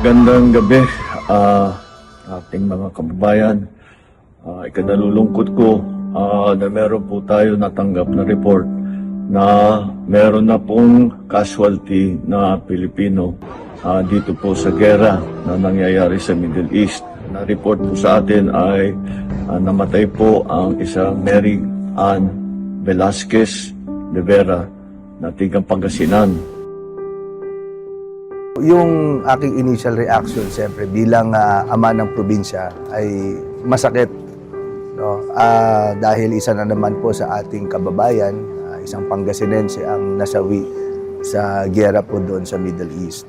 Magandang gabi, ating mga kababayan. Ikinalulungkot ko na meron po tayo natanggap na report na meron na pong casualty na Pilipino dito po sa gera na nangyayari sa Middle East. Na-report po sa atin ay namatay po ang isang Mary Ann Velasquez de Vera na tigang Pangasinan. Yung aking initial reaction, siyempre, bilang ama ng probinsya ay masakit. No? Dahil isa na naman po sa ating kababayan, isang Pangasinense ang nasawi sa giyera po doon sa Middle East.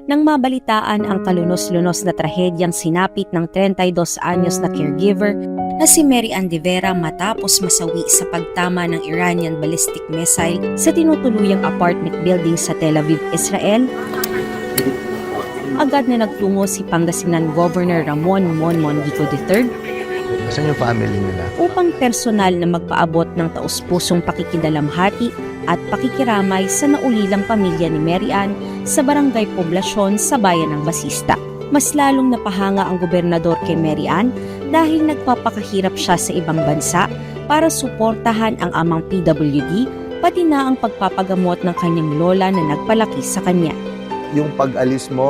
Nang mabalitaan ang kalunos-lunos na trahedyang sinapit ng 32 anyos na caregiver na si Mary Ann de Vera matapos masawi sa pagtama ng Iranian ballistic missile sa tinutuluyang apartment building sa Tel Aviv, Israel, agad na nagtungo si Pangasinan Governor Ramon Monmon Gico III Saan yung family nila? upang personal na magpaabot ng taus-pusong pakikidalamhati at pakikiramay sa naulilang pamilya ni Mary Ann sa barangay Poblasyon sa bayan ng Basista. Mas lalong napahanga ang gobernador kay Mary Ann dahil nagpapakahirap siya sa ibang bansa para suportahan ang amang PWD, pati na ang pagpapagamot ng kanyang lola na nagpalaki sa kanya. Yung pag-alis mo,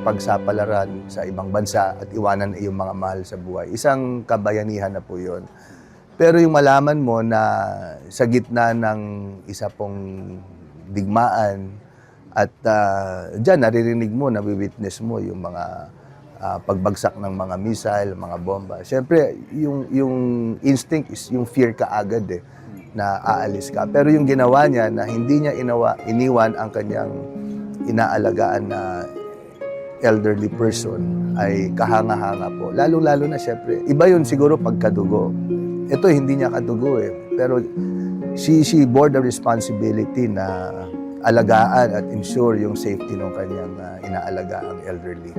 pagsapalaran sa ibang bansa at iwanan na iyong mga mahal sa buhay, isang kabayanihan na po yun. Pero yung malaman mo na sa gitna ng isa pong digmaan at dyan naririnig mo, nawi-witness mo yung mga pagbagsak ng mga missile, mga bomba. Siyempre, yung instinct is yung fear ka agad na aalis ka. Pero yung ginawa niya na hindi niya iniwan ang kanyang inaalagaan na elderly person ay kahanga-hanga po. Lalo-lalo na siyempre, iba yun siguro pagkadugo. Ito hindi niya kadugo pero she bore the responsibility na alagaan at ensure yung safety ng kanyang inaalagaang elderly.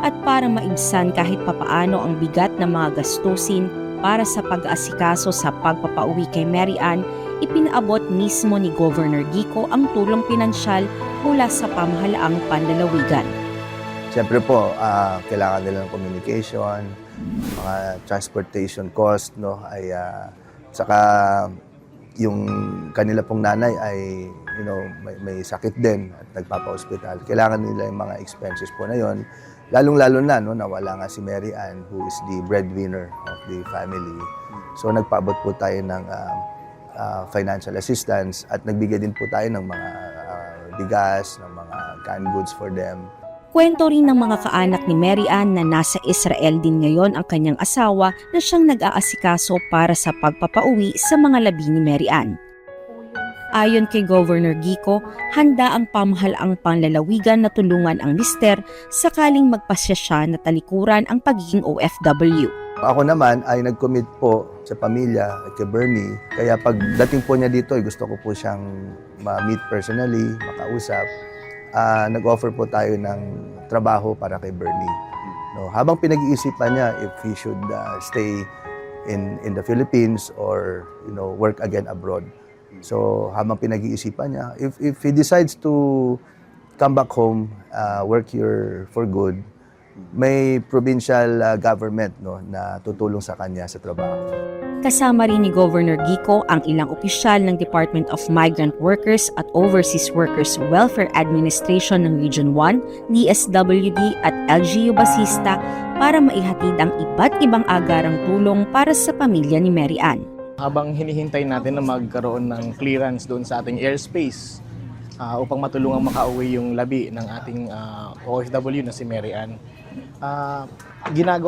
At para maibsan kahit papaano ang bigat ng mga gastusin para sa pag-aasikaso sa pagpapauwi kay Mary Ann, ipinaabot mismo ni Governor Gico ang tulong pinansyal mula sa pamahalaang panlalawigan. Siyempre po, kailangan nila ng communication, mga transportation cost, no, ay saka yung kanila pong nanay ay may sakit din at nagpapa-hospital. Kailangan nila yung mga expenses po na yon. Lalong-lalo na nawala nga si Mary Ann, who is the breadwinner of the family. So nagpaabot po tayo ng financial assistance at nagbigay din po tayo ng mga bigas, ng mga canned goods for them. Kwento rin ng mga kaanak ni Mary Ann na nasa Israel din ngayon ang kanyang asawa na siyang nag-aasikaso para sa pagpapauwi sa mga labi ni Mary Ann. Ayon kay Governor Gico, handa ang pamahalaang panlalawigan na tulungan ang mister sakaling magpasya siya na talikuran ang pagiging OFW. Ako naman ay nag-commit po sa pamilya at kay Bernie. Kaya pagdating po niya dito, gusto ko po siyang ma-meet personally, makausap. Nag-offer po tayo ng trabaho para kay Bernie. No, habang pinag-iisipan niya if he should stay in the Philippines or work again abroad. So habang pinag-iisipan niya, if he decides to come back home, work here for good, may provincial government na tutulong sa kanya sa trabaho. Kasama rin ni Governor Gico ang ilang opisyal ng Department of Migrant Workers at Overseas Workers Welfare Administration ng Region 1, DSWD at LGU Basista para maihatid ang iba't ibang agarang tulong para sa pamilya ni Mary Ann. Habang hinihintay natin na magkaroon ng clearance doon sa ating airspace upang matulungang makauwi yung labi ng ating OFW na si Mary Ann,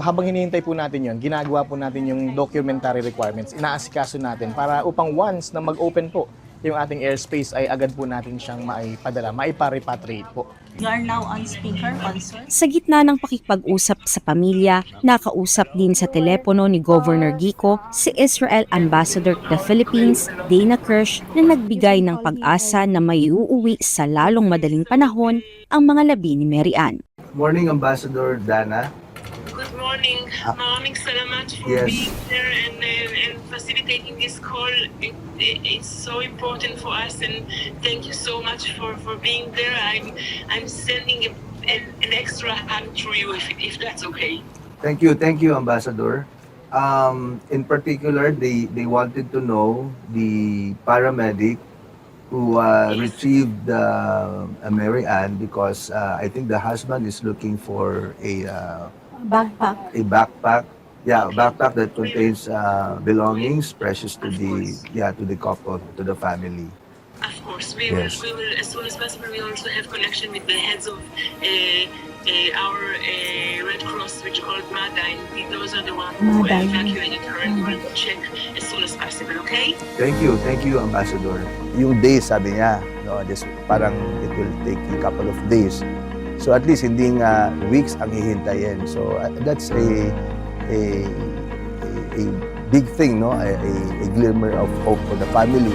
habang hinihintay po natin yun, ginagawa po natin yung documentary requirements, inaasikaso natin para upang once na mag-open po yung ating airspace ay agad po natin siyang maipadala, maipa-repatriate po. You are now on speaker, Consul. Sa gitna ng pakikipag-usap sa pamilya, nakausap din sa telepono ni Governor Gico si Israel Ambassador to the Philippines, Dana Kirsch, na nagbigay ng pag-asa na may uuwi sa lalong madaling panahon ang mga labi ni Mary Ann. Morning, Ambassador Dana. good morning. Maraming salamat for Yes. being there and facilitating this call. It's so important for us, and thank you so much for being there. I'm sending an extra hug to you if that's okay. Thank you, Ambassador. In particular, they wanted to know the paramedic who retrieved Mary Ann because I think the husband is looking for a backpack. Yeah, a backpack that contains belongings precious to the couple, to the family. Of course, Yes. we will as soon as possible. We also have connection with the heads of our Red Cross, which called MADA, and those are the ones who evacuated her, and we will check as soon as possible. Okay? Thank you, Ambassador. Yung days, sabi niya, no, just parang it will take a couple of days. So at least hindi nga weeks ang hihintayin. So that's a big thing, no? A glimmer of hope for the family.